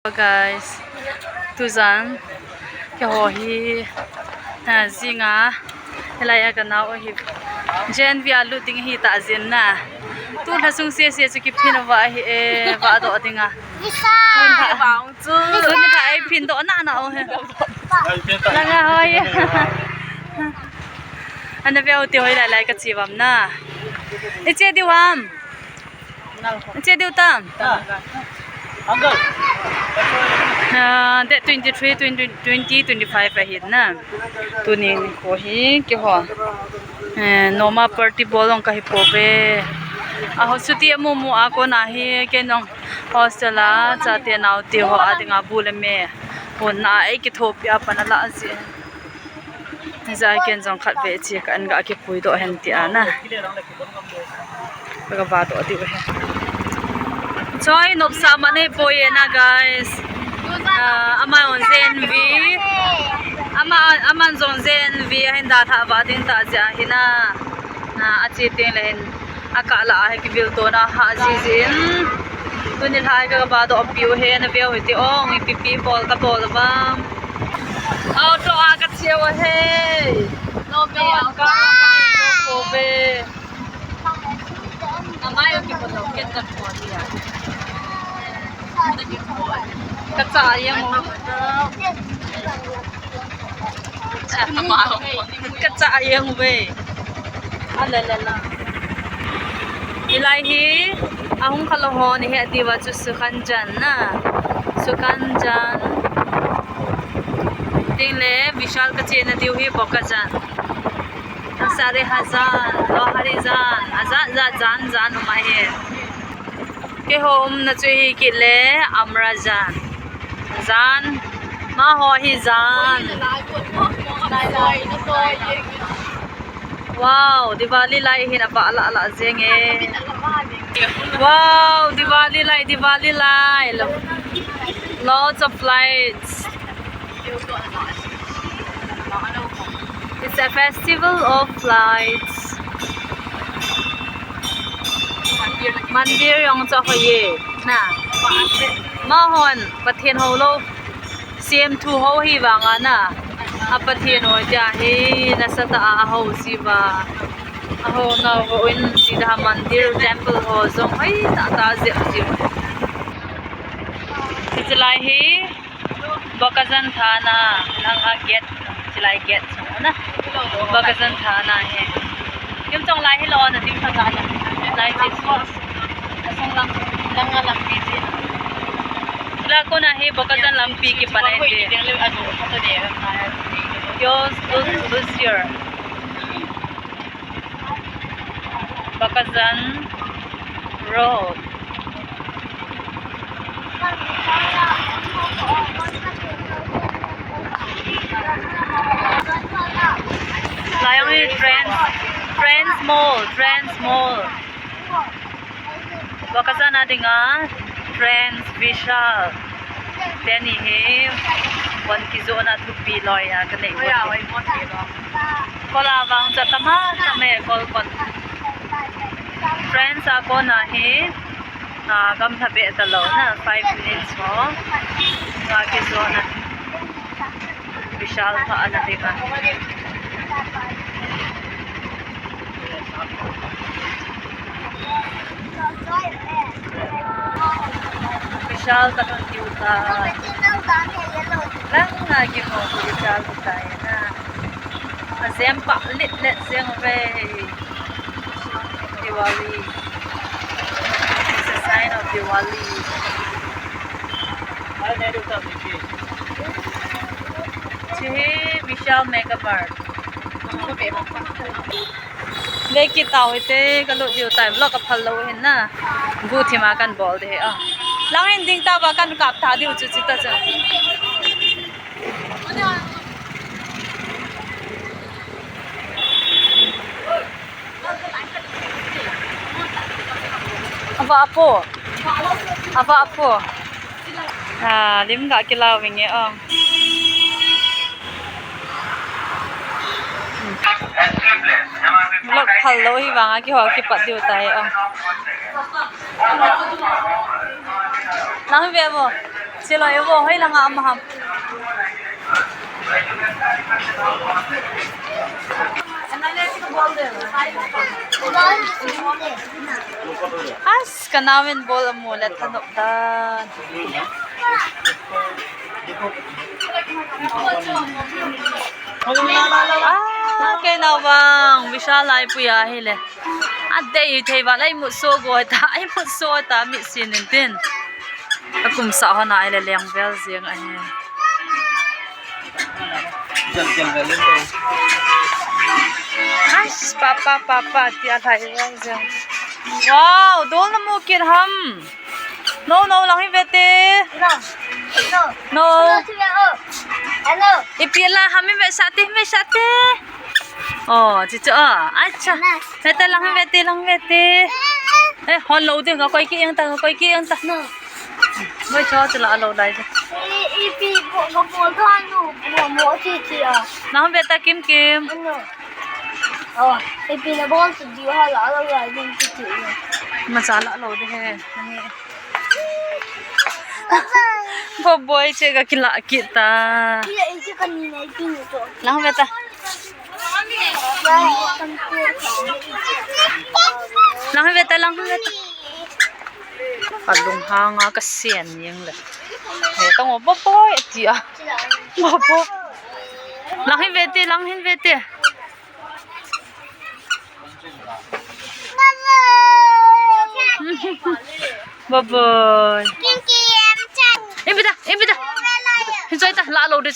Guys, tuzan ke ho hi zinga helaya kana o hi jen vi alu ting hi ta zin na tu na sung se chu ki phin wa hi wa do dinga tun tha bang chu tun tha ai phin do na o he la nga hoi ana ve o ti hoi lai ka chiwam na e che diwam che diu tam Uncle. That 23, 20, 25 ahead na. Tuning ko hi ke ho. Noma party bolong ka hi pobe. Aho suti mu ako na hi ke nong hostela cha te nau ti ho adinga bule me. Hon na ai ki thopia panala asi. Za ken jong khat ve chi kan ga ke pui do hen ti ana. Ga ba do ti he. Choi nop sa mane boy na guys. Ama on zen vi. Ama zon zen vi hinda tha ba din ta ja hina. Achi ting len akala he ki bil to na ha ji jin. Tunil hai ga ba do piu he na veo ti ong pi bol ka bol ba. Auto a ka cheu he. No be ka ko be. Amai ki ko to ket ka ko dia. Kacang yang kacang yang we, alala. Ilahi, ahong kalohon ni hati wajud sukanjan na, sukanjan. Tingle vishal kecil na diuhi bokajan. Asare hazan, loharizan, azan zan umahin. Ke home na chui ki le amrazan zan ma ho hi zan wow Diwali lai hi na pa ala zeng e wow Diwali lai lots of lights. It's a festival of lights. Mandir yang cho ye na ma hon pathian ho lo CM2 ho hi wanga na a pathian ho ja hi na sa ta ho si ba a ho na ho in si da mandir temple ho zo ai ta je ji chilai hi Bakazan thana nang a get chilai get na Bakazan thana he kim chong lai hi lo na ting tha ga lai ji asong lang lampi ji la ko na he Bakazan lampi ki panai de ado photo de this year Bakazan road Lion Trends Mall Bakazan adinga Trends Vishal Teni he one kizona thupi loya kanai kola wang chatama tame kol kon Trends ako na he gam thabe talo na 5 minutes mo ga kizona Vishal pa anatika Vishal katon tiuta lang lagi mo Vishal tayo na azem pa lit zeng ve Diwali. It's a sign of Diwali. Chihe Vishal Mega Mart. Leki tao ite kalau dia time lo kapal lo hen na bu thima kan bol de lang hen ding ta ba kan kap tha diu chu chi ta cha apa apo lim ga kilaw winge lok hello hi wanga ki ho ki pat diu tai nang ve mo Sila yo bo hay lang amaham. As kanawin bol amulat tanok dan. Kay na bang Vishalai puya hele. Ade yu thei ba lai mu so go ta ai mu so ta mi sin tin. Akum sa ho na ai le leng vel ziang ai. As papa tia thai vel ziang. Wow, dol na mu kir ham. No lang hi vete. No. Ipila hami me sate. Oh, chicho acha. Vete lang vete. Eh, hon lo de ga koi ki yang ta. Mới cho từ là lâu đây. Nó không biết ta kim. Mà sao lạ lâu đây? Bộ boy chơi cái lạ kita. Nó không biết ta. Nó không biết ta. Alung hanga kasian yang le. Tong opo boy dia. Opo. Langhin vete. Bye. Em bida. Enjoy ta la lo de.